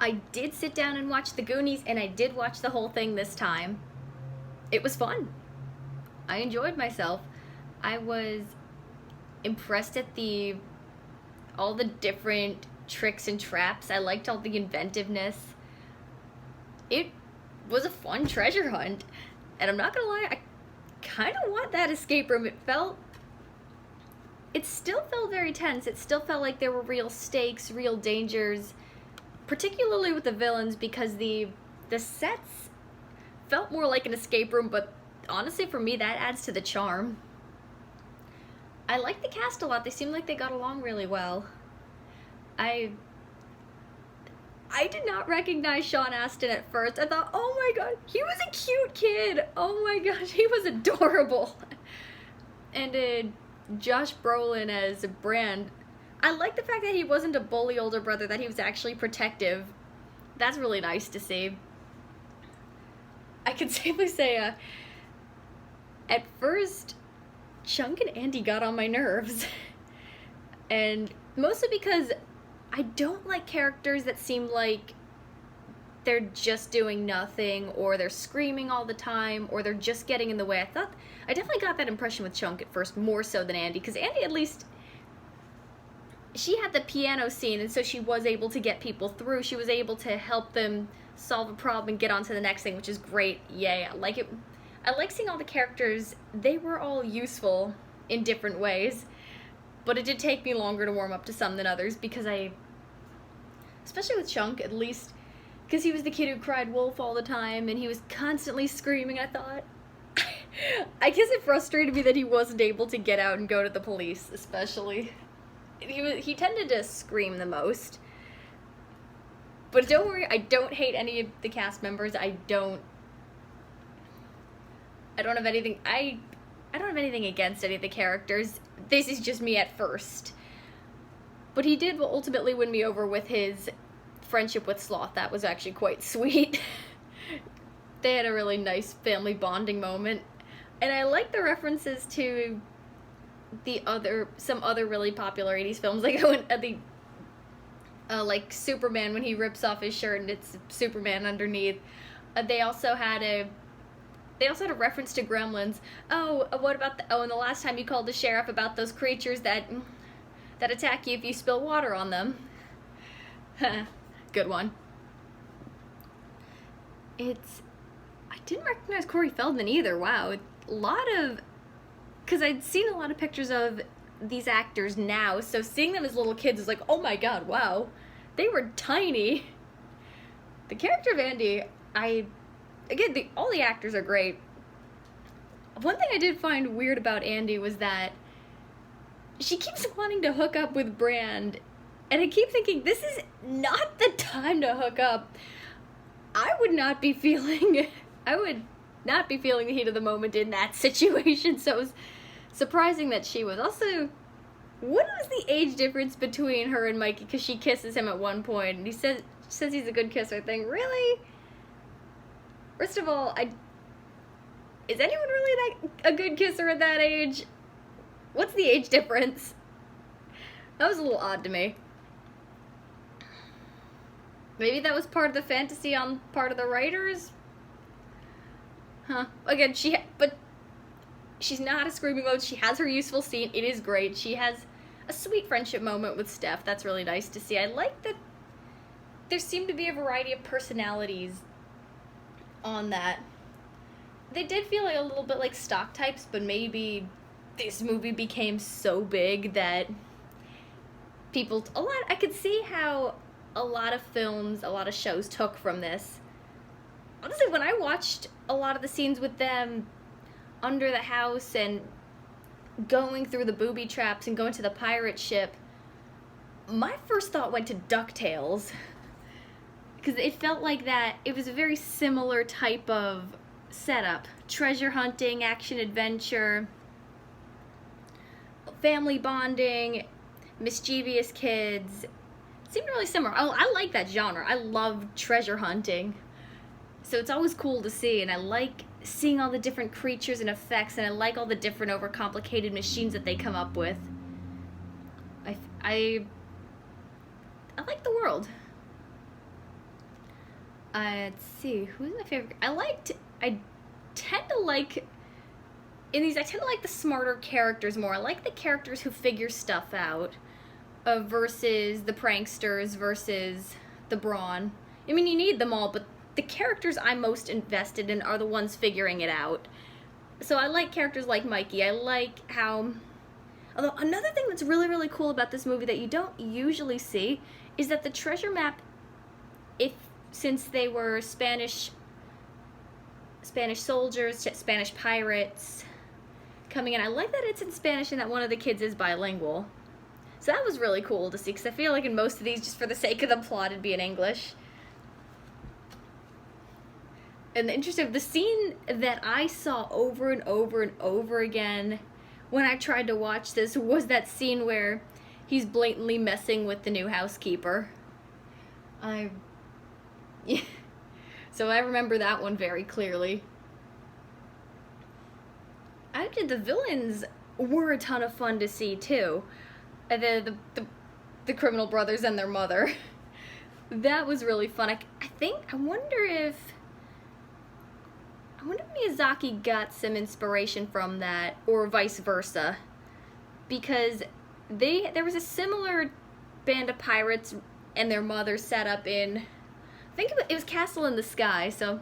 I did sit down and watch the Goonies, and I did watch the whole thing this time. It was fun. I enjoyed myself. I was impressed at all the different tricks and traps. I liked all the inventiveness. It was a fun treasure hunt. And I'm not gonna lie, I kind of want that escape room. It still felt very tense. It still felt like there were real stakes, real dangers, particularly with the villains, because the sets felt more like an escape room, but honestly for me that adds to the charm. I like the cast a lot. They seem like they got along really well. I did not recognize Sean Astin at first. I thought, oh my god, he was a cute kid. Oh my gosh, he was adorable. And Josh Brolin as Brand. I like the fact that he wasn't a bully older brother, that he was actually protective. That's really nice to see. I can safely say, at first, Chunk and Andy got on my nerves. And mostly because I don't like characters that seem like they're just doing nothing, or they're screaming all the time, or they're just getting in the way. I definitely got that impression with Chunk at first, more so than Andy, because Andy, at least, she had the piano scene, and so she was able to get people through. She was able to help them solve a problem and get on to the next thing, which is great. Yay, I like it. I like seeing all the characters. They were all useful in different ways, but it did take me longer to warm up to some than others, because especially with Chunk, at least, because he was the kid who cried wolf all the time, and he was constantly screaming. I thought, I guess it frustrated me that he wasn't able to get out and go to the police, especially. He tended to scream the most. But don't worry, I don't hate any of the cast members. I don't have anything. I don't have anything against any of the characters. This is just me at first. But he did ultimately win me over with his friendship with Sloth. That was actually quite sweet. They had a really nice family bonding moment. And I like the references to some other really popular 80s films. Like I went at like Superman, when he rips off his shirt and it's Superman underneath. They also had a reference to Gremlins. Oh, what about and the last time you called the sheriff about those creatures that attack you if you spill water on them. Good one. I didn't recognize Corey Feldman either. Wow. Because I'd seen a lot of pictures of these actors now, so seeing them as little kids is like, oh my god, wow. They were tiny. The character of Andy, all the actors are great. One thing I did find weird about Andy was that she keeps wanting to hook up with Brand, and I keep thinking, this is not the time to hook up. I would not be feeling the heat of the moment in that situation, so it was surprising that she was. Also, what was the age difference between her and Mikey? Because she kisses him at one point, and he says he's a good kisser. I think, really? First of all, is anyone really a good kisser at that age? What's the age difference? That was a little odd to me. Maybe that was part of the fantasy on part of the writers? Huh. Again, but she's not a screaming mode. She has her useful scene. It is great. She has a sweet friendship moment with Steph. That's really nice to see. I like that there seemed to be a variety of personalities on that. They did feel like a little bit like stock types, but maybe this movie became so big that I could see how a lot of films, a lot of shows took from this. Honestly, when I watched a lot of the scenes with them under the house and going through the booby traps and going to the pirate ship, my first thought went to DuckTales. Because it felt like that, it was a very similar type of setup. Treasure hunting, action adventure, family bonding, mischievous kids. It seemed really similar. I like that genre. I love treasure hunting. So it's always cool to see, and I like seeing all the different creatures and effects, and I like all the different overcomplicated machines that they come up with. I like the world. Let's see, who's my favorite? I tend to like, in these, I tend to like the smarter characters more. I like the characters who figure stuff out versus the pranksters versus the brawn. I mean, you need them all, but the characters I'm most invested in are the ones figuring it out. So I like characters like Mikey. I like how... Although, another thing that's really, really cool about this movie that you don't usually see is that the treasure map, since they were Spanish soldiers, Spanish pirates coming in, I like that it's in Spanish and that one of the kids is bilingual. So that was really cool to see, because I feel like in most of these, just for the sake of the plot, it'd be in English. And the scene that I saw over and over and over again when I tried to watch this was that scene where he's blatantly messing with the new housekeeper. Yeah. So I remember that one very clearly. Actually, the villains were a ton of fun to see too. The criminal brothers and their mother. That was really fun. I wonder if Miyazaki got some inspiration from that, or vice versa, because there was a similar band of pirates and their mother set up in, I think it was Castle in the Sky, so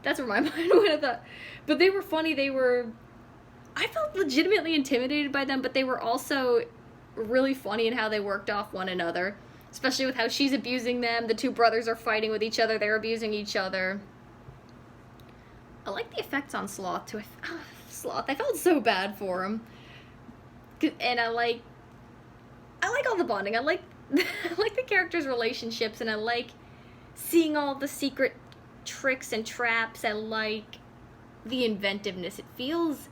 that's where my mind went. I thought, but they were funny. I felt legitimately intimidated by them, but they were also really funny in how they worked off one another, especially with how she's abusing them. The two brothers are fighting with each other. They're abusing each other. I like the effects on Sloth too. Sloth, I felt so bad for him. And I like all the bonding. I like the characters' relationships, and I like seeing all the secret tricks and traps. I like the inventiveness. It feels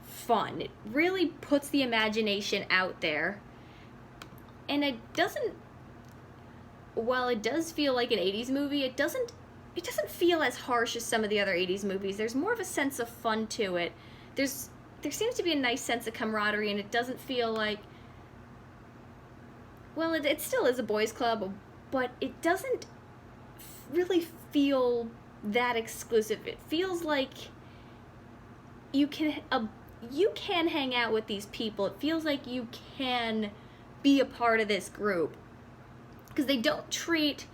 fun. It really puts the imagination out there. And while it does feel like an 80s movie, it doesn't feel as harsh as some of the other 80s movies. There's more of a sense of fun to it. There seems to be a nice sense of camaraderie, and it doesn't feel like... Well, it still is a boys' club, but it doesn't really feel that exclusive. It feels like you can hang out with these people. It feels like you can be a part of this group. Because they don't treat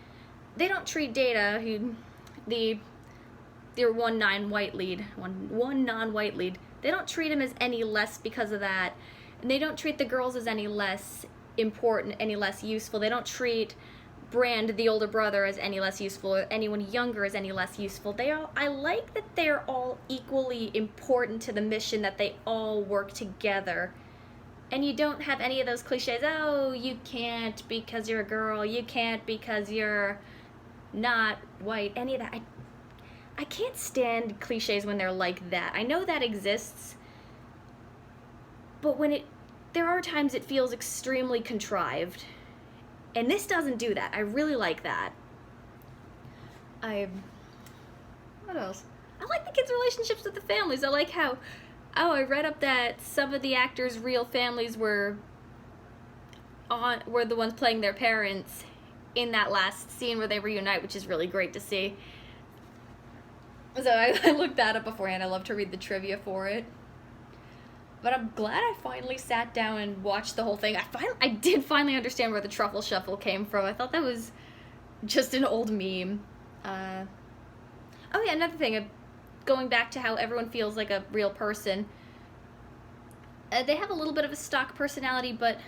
Data, the one non-white lead, they don't treat him as any less because of that, and they don't treat the girls as any less important, any less useful. They don't treat Brand, the older brother, as any less useful, or anyone younger as any less useful. I like that they're all equally important to the mission, that they all work together. And you don't have any of those cliches, oh, you can't because you're a girl, you can't because you're not white, any of that. I can't stand cliches when they're like that. I know that exists, but there are times it feels extremely contrived. And this doesn't do that. I really like that. What else? I like the kids' relationships with the families. I like how, I read up that some of the actors' real families were the ones playing their parents in that last scene where they reunite, which is really great to see. So I looked that up beforehand. I love to read the trivia for it. But I'm glad I finally sat down and watched the whole thing. I did finally understand where the truffle shuffle came from. I thought that was just an old meme. Oh yeah, another thing, going back to how everyone feels like a real person. They have a little bit of a stock personality, but,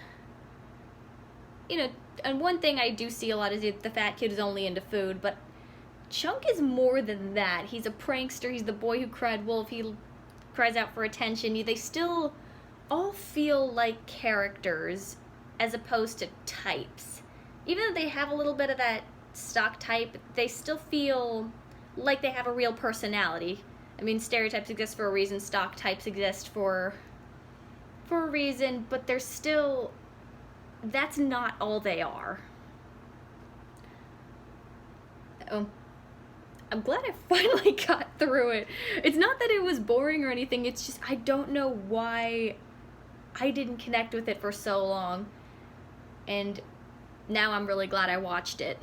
you know, and one thing I do see a lot is the fat kid is only into food, but Chunk is more than that. He's a prankster, he's the boy who cried wolf, he cries out for attention. They still all feel like characters as opposed to types. Even though they have a little bit of that stock type, they still feel like they have a real personality. I mean, stereotypes exist for a reason, stock types exist for a reason, but they're still... that's not all they are. Oh, I'm glad I finally got through it. It's not that it was boring or anything, it's just I don't know why I didn't connect with it for so long. And now I'm really glad I watched it.